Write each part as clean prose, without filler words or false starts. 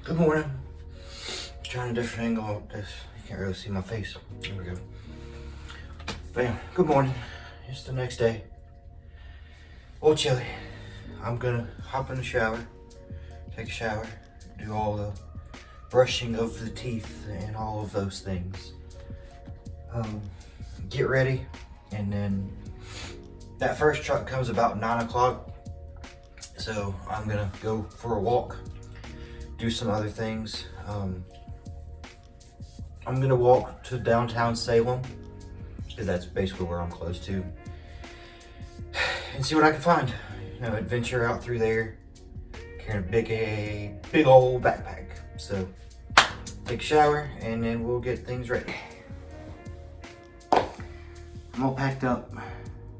Good morning. Trying a different angle of this. You can't really see my face. There we go. Bam. Good morning. It's the next day. A little chilly. I'm gonna hop in the shower, take a shower, do all the brushing of the teeth and all of those things. Get ready, and then that first truck comes about 9 o'clock. So I'm gonna go for a walk, do some other things. I'm gonna walk to downtown Salem, because that's basically where I'm close to, and see what I can find. You know, adventure out through there, carrying a big old backpack. So take a shower, and then we'll get things ready. I'm all packed up.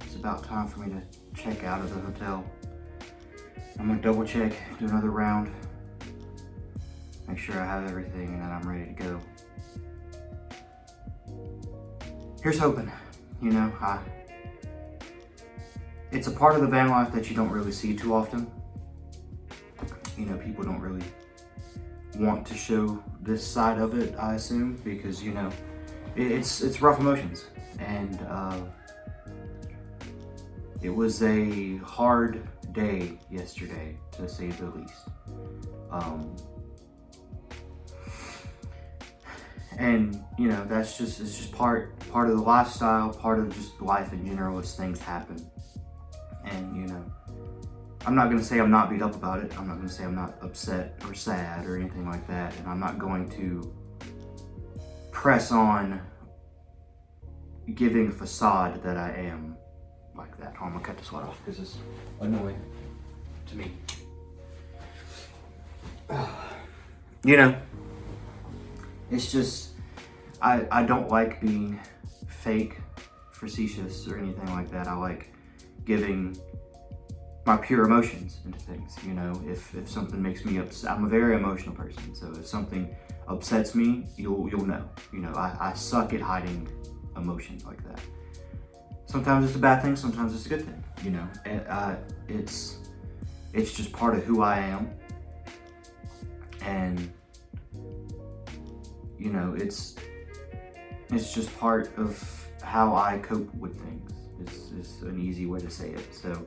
It's about time for me to check out of the hotel. I'm gonna double check, do another round, make sure I have everything, and then I'm ready to go. Here's hoping, you know, it's a part of the van life that you don't really see too often. You know, people don't really want to show this side of it, I assume, because, you know, it's rough emotions. And it was a hard day yesterday, to say the least. And you know, it's just part of the lifestyle, part of just life in general, as things happen. And you know, I'm not gonna say I'm not beat up about it. I'm not gonna say I'm not upset or sad or anything like that. And I'm not going to press on giving a facade that I am like that. Oh, I'm gonna cut this light off because it's annoying to me. You know, it's just, I don't like being fake, facetious, or anything like that. I like giving my pure emotions into things. You know, if something makes me upset, I'm a very emotional person. So if something upsets me, you'll know. You know, I suck at hiding emotions like that. Sometimes it's a bad thing, sometimes it's a good thing. You know, it's just part of who I am. And you know, it's just part of how I cope with things. Is an easy way to say it. So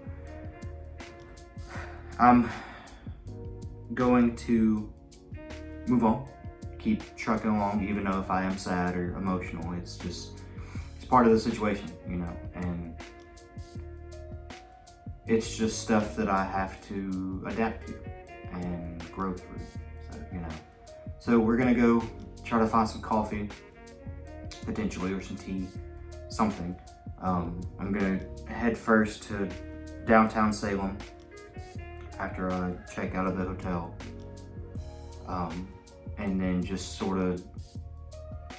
I'm going to move on, keep trucking along, even though if I am sad or emotional, it's part of the situation, you know, and it's just stuff that I have to adapt to and grow through. So, you know, so we're gonna go try to find some coffee, potentially, or some tea, something. I'm gonna head first to downtown Salem after I check out of the hotel, and then just sort of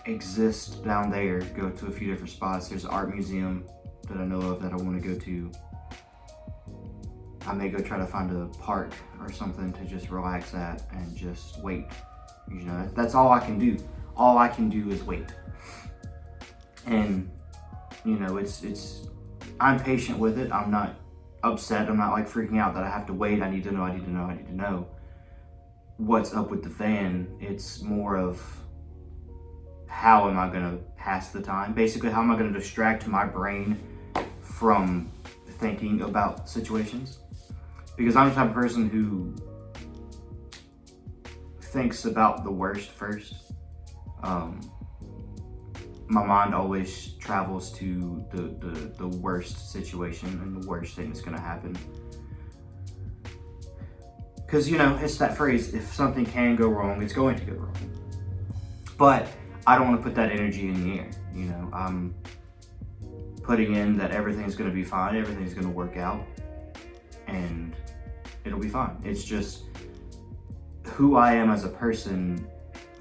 exist down there, go to a few different spots. There's an art museum that I know of that I want to go to. I may go try to find a park or something to just relax at and just wait. You know, that's all I can do. All I can do is wait. And you know, I'm patient with it. I'm not upset. I'm not like freaking out that I have to wait. I need to know what's up with the van. It's more of, how am I gonna pass the time? Basically, how am I gonna distract my brain from thinking about situations? Because I'm the type of person who thinks about the worst first. My mind always travels to the worst situation and the worst thing that's gonna happen. Because, you know, it's that phrase, if something can go wrong, it's going to go wrong. But I don't want to put that energy in the air. You know, I'm putting in that everything's going to be fine, everything's going to work out, and it'll be fine. It's just who I am as a person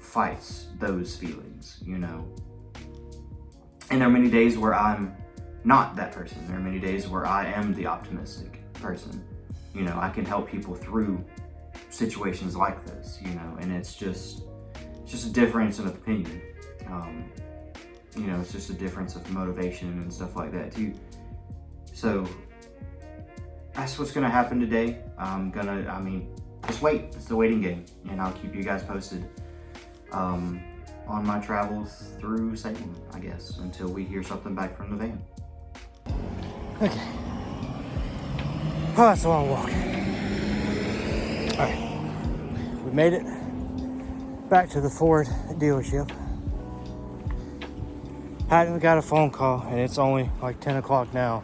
fights those feelings, you know. And there are many days where I'm not that person. There are many days where I am the optimistic person. You know, I can help people through situations like this, you know, and it's just a difference of opinion. You know, it's just a difference of motivation and stuff like that too. So that's what's gonna happen today. just wait. It's the waiting game, and I'll keep you guys posted on my travels through Salem, I guess, until we hear something back from the van. Okay. Oh, that's a long walk. All right, we made it back to the Ford dealership. Hadn't got a phone call, and it's only like 10 o'clock now.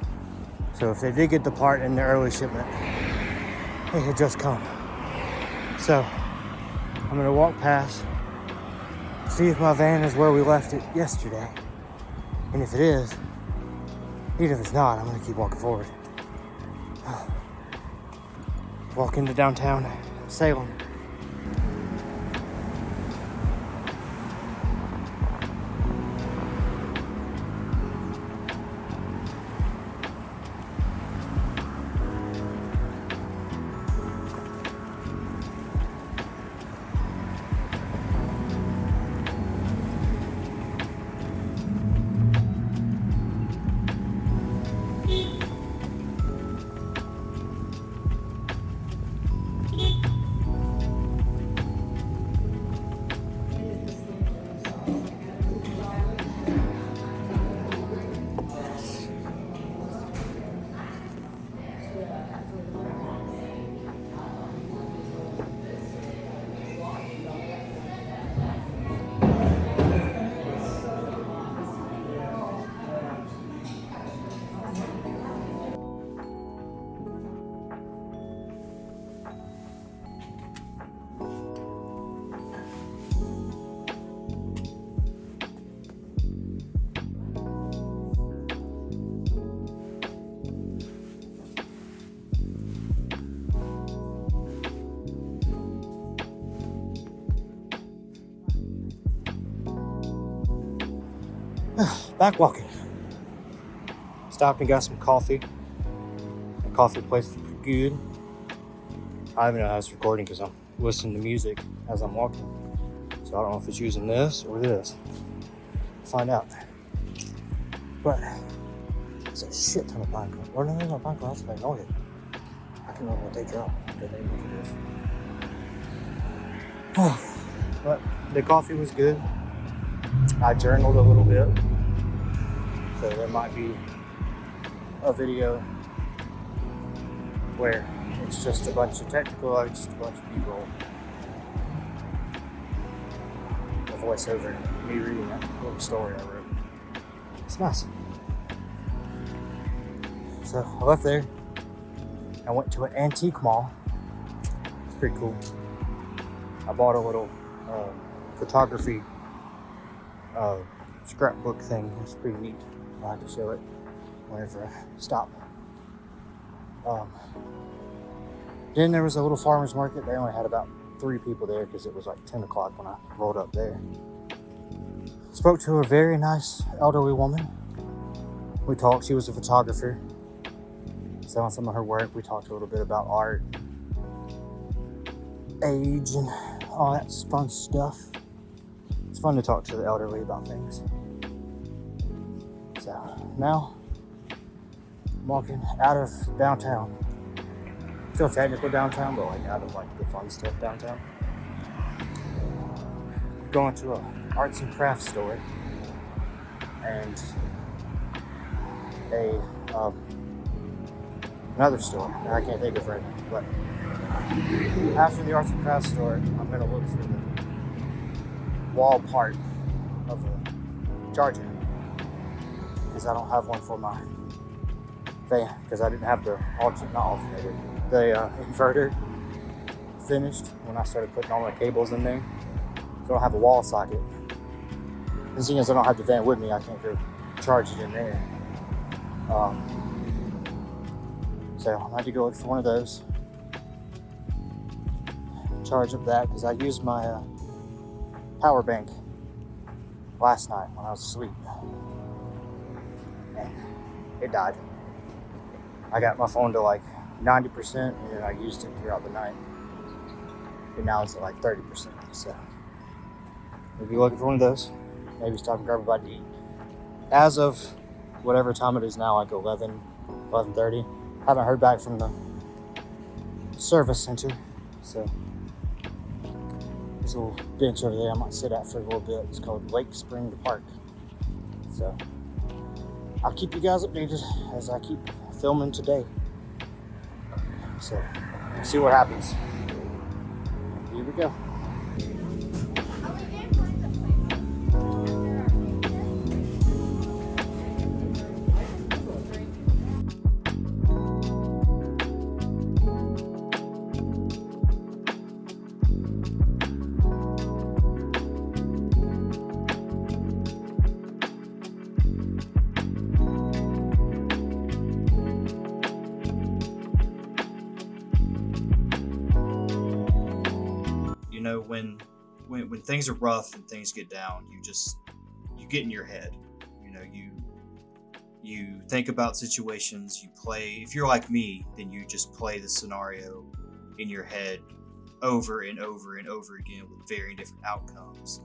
So if they did get the part in the early shipment, it had just come. So I'm gonna walk past, see if my van is where we left it yesterday. And if it is, even if it's not, I'm gonna keep walking forward. Walk into downtown Salem. Back walking. Stopped and got some coffee. The coffee place was pretty good. I don't even know how it's recording because I'm listening to music as I'm walking. So I don't know if it's using this or this. Find out. But it's a shit ton of pine cones. Or no, there's no pine cones. That's what I know it. I can't remember what they drop. But the coffee was good. I journaled a little bit. So there might be a video where it's just a bunch of technical, or just a bunch of people. A voiceover, me reading that little story I wrote. It's nice. So I left there. I went to an antique mall. It's pretty cool. I bought a little photography scrapbook thing. It's pretty neat. I'll have to show it whenever I stop. Then there was a little farmer's market. They only had about 3 people there because it was like 10 o'clock when I rolled up there. Spoke to a very nice elderly woman. We talked. She was a photographer. Selling some of her work. We talked a little bit about art, age, and all that fun stuff. It's fun to talk to the elderly about things. So now I'm walking out of downtown. Still technical downtown, but like out of like the fun stuff downtown. Going to a arts and crafts store and a another store. I can't think of it right now, but after the arts and crafts store, I'm gonna look for the wall part of a charger because I don't have one for my van because I didn't have the inverter finished when I started putting all my cables in there. So I don't have a wall socket. And seeing as I don't have the van with me, I can't go charge it in there. So I had to go look for one of those. Charge up that because I used my power bank last night when I was asleep. And it died. I got my phone to like 90% and then I used it throughout the night. And now it's at like 30%. So we'll be looking for one of those. Maybe stop and grab a bite to eat. As of whatever time it is now, like 11:30. Haven't heard back from the service center So there's a little bench over there I might sit at for a little bit. It's called Lake Spring Park. So I'll keep you guys updated as I keep filming today. So see what happens. Here we go. You know, when things are rough and things get down, you get in your head. You know, you think about situations, you play. If you're like me, then you just play the scenario in your head over and over and over again with varying different outcomes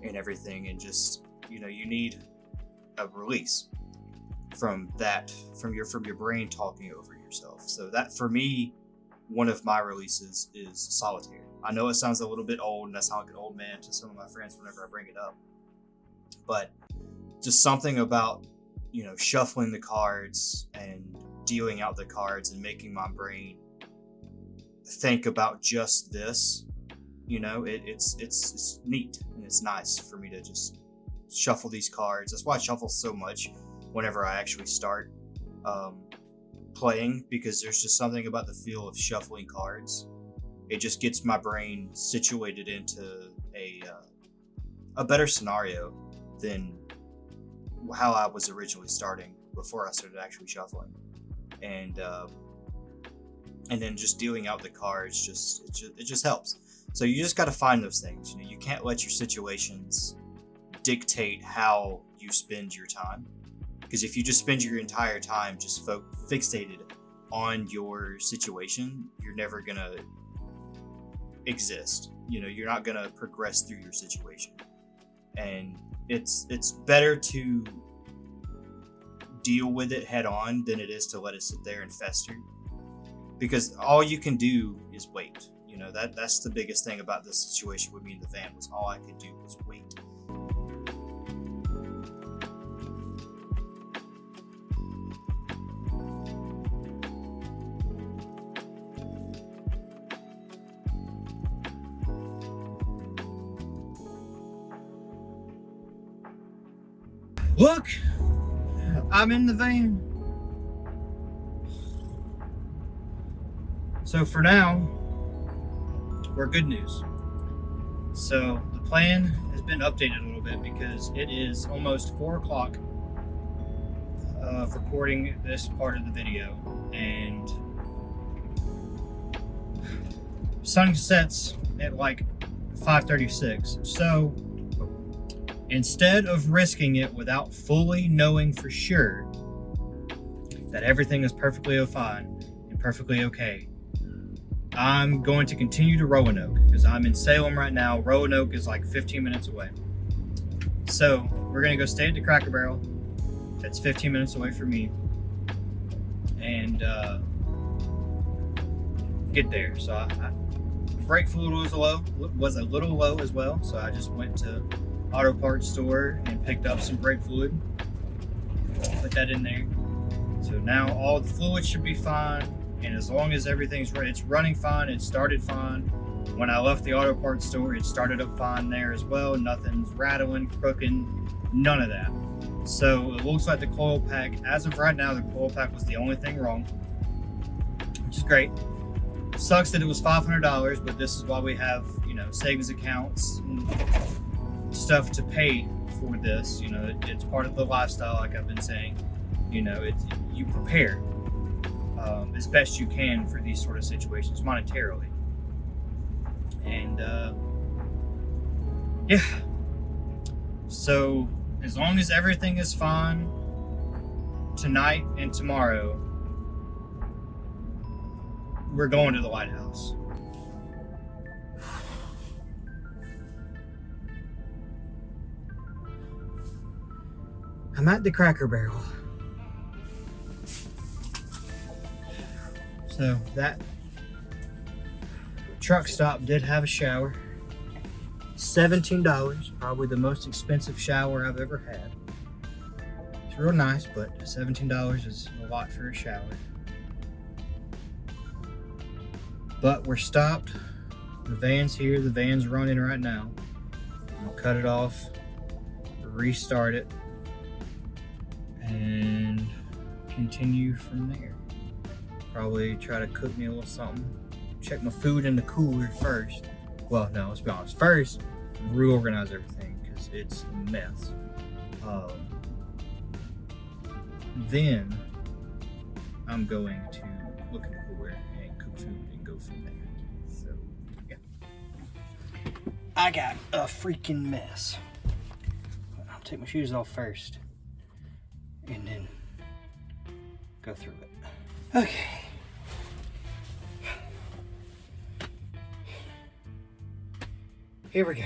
and everything, and just, you know, you need a release from your brain talking over yourself. So that, for me, one of my releases is solitaire. I know it sounds a little bit old, and I sound like an old man to some of my friends whenever I bring it up, but just something about, you know, shuffling the cards and dealing out the cards and making my brain think about just this. You know, it's neat and it's nice for me to just shuffle these cards. That's why I shuffle so much whenever I actually start playing, because there's just something about the feel of shuffling cards. It just gets my brain situated into a better scenario than how I was originally starting before I started actually shuffling, and then just dealing out the cards it just helps. So you just got to find those things. You know, you can't let your situations dictate how you spend your time, because if you just spend your entire time just fixated on your situation, you're never gonna exist. You know, you're not gonna progress through your situation, and it's better to deal with it head on than it is to let it sit there and fester, because all you can do is wait. You know, that's the biggest thing about this situation with me in the van, was all I could do was wait. Look, I'm in the van. So for now, we're good news. So the plan has been updated a little bit because it is almost 4 o'clock of recording this part of the video, and sun sets at like 5:36. So instead of risking it without fully knowing for sure that everything is perfectly fine and perfectly okay, I'm going to continue to Roanoke, because I'm in Salem right now. Roanoke is like 15 minutes away. So we're going to go stay at the Cracker Barrel. That's 15 minutes away from me. And get there. So brake fluid was a little low as well. So I just went to auto parts store and picked up some brake fluid, put that in there. So now all the fluid should be fine, and as long as everything's ready, it's running fine. It started fine when I left the auto parts store. It started up fine there as well. Nothing's rattling, crooking, none of that. So it looks like the coil pack, as of right now, the coil pack was the only thing wrong, which is great. Sucks that it was $500, but this is why we have, you know, savings accounts and stuff to pay for this. You know, it's part of the lifestyle, like I've been saying. You know, you prepare as best you can for these sort of situations monetarily. And yeah, so as long as everything is fine tonight and tomorrow, we're going to the Lighthouse. I'm at the Cracker Barrel. So that truck stop did have a shower. $17, probably the most expensive shower I've ever had. It's real nice, but $17 is a lot for a shower. But we're stopped. The van's here. The van's running right now. I'll cut it off, restart it, and continue from there. Probably try to cook me a little something. Check my food in the cooler first. Well, no, let's be honest. First, reorganize everything because it's a mess. Then I'm going to look in the cooler and cook food and go from there. So, yeah. I got a freaking mess. I'll take my shoes off first and then go through it. Okay. Here we go.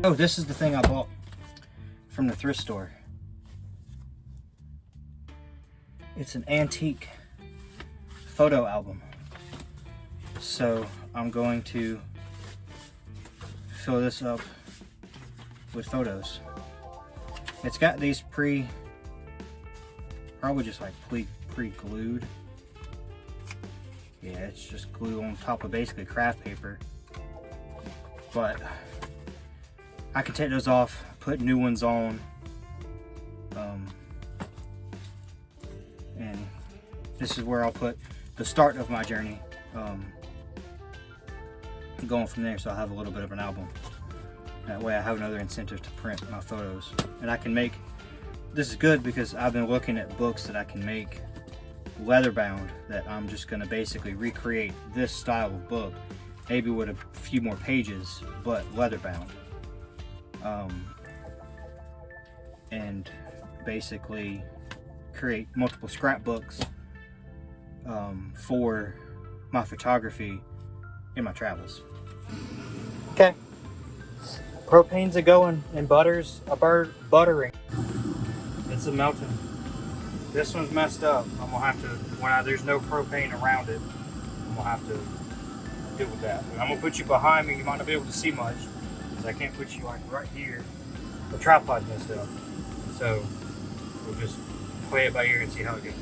Oh, this is the thing I bought from the thrift store. It's an antique photo album. So I'm going to fill this up with photos. It's got these probably just like pre-glued. Yeah, it's just glue on top of basically craft paper. But I can take those off, put new ones on, and this is where I'll put the start of my journey, going from there, so I'll have a little bit of an album. That way I have another incentive to print my photos. And I can make, this is good because I've been looking at books that I can make leather bound, that I'm just going to basically recreate this style of book, maybe with a few more pages, but leather bound. And basically create multiple scrapbooks for my photography in my travels. Okay, propane's a going and butters a buttering. It's a melting. This one's messed up. I'm gonna have to, there's no propane around it, I'm gonna have to deal with that. I'm gonna put you behind me. You might not be able to see much because I can't put you like right here. The tripod's messed up, so we'll just play it by ear and see how it goes.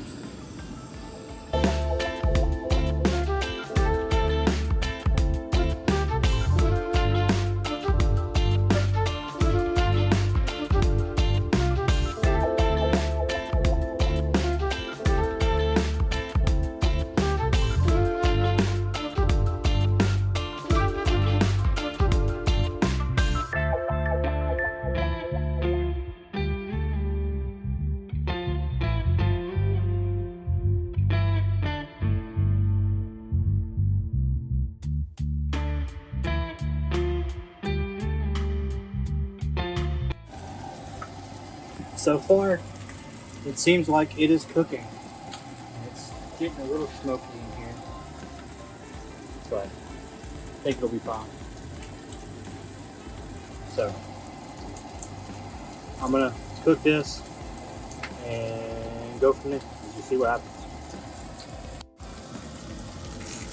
so far, it seems like it is cooking. It's getting a little smoky in here, but I think it'll be fine. So, I'm gonna cook this and go from there. Just see what happens.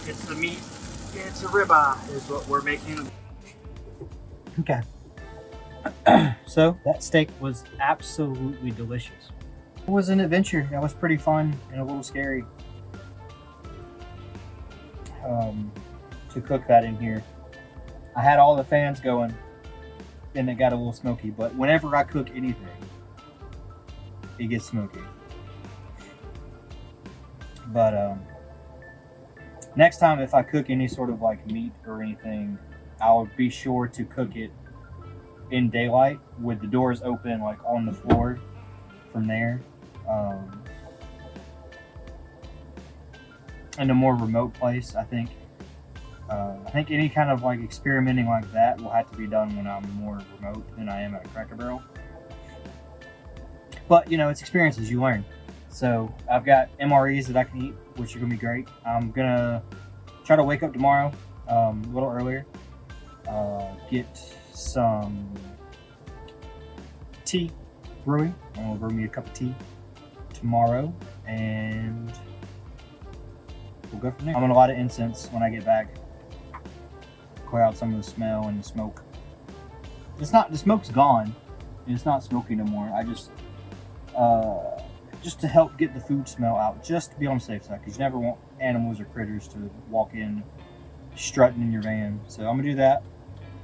It's the meat. It's a ribeye is what we're making. Okay. So that steak was absolutely delicious. It was an adventure. That was pretty fun and a little scary to cook that in here. I had all the fans going and it got a little smoky, but whenever I cook anything, it gets smoky. But next time if I cook any sort of like meat or anything, I'll be sure to cook it in daylight with the doors open, like on the floor from there. In a more remote place, I think. I think any kind of like experimenting like that will have to be done when I'm more remote than I am at a Cracker Barrel. But you know, it's experiences, you learn. So I've got MREs that I can eat, which are gonna be great. I'm gonna try to wake up tomorrow a little earlier, get some tea brewing. I'm gonna brew me a cup of tea tomorrow, and we'll go from there. I'm gonna light an incense when I get back, clear out some of the smell and the smoke. The smoke's gone, and it's not smoky no more. I just to help get the food smell out, just to be on the safe side, because you never want animals or critters to walk in strutting in your van. So I'm gonna do that,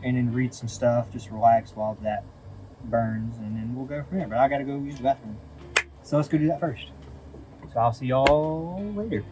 and then read some stuff, just relax while that burns, and then we'll go from there. But I gotta go use the bathroom, so let's go do that first. So I'll see y'all later.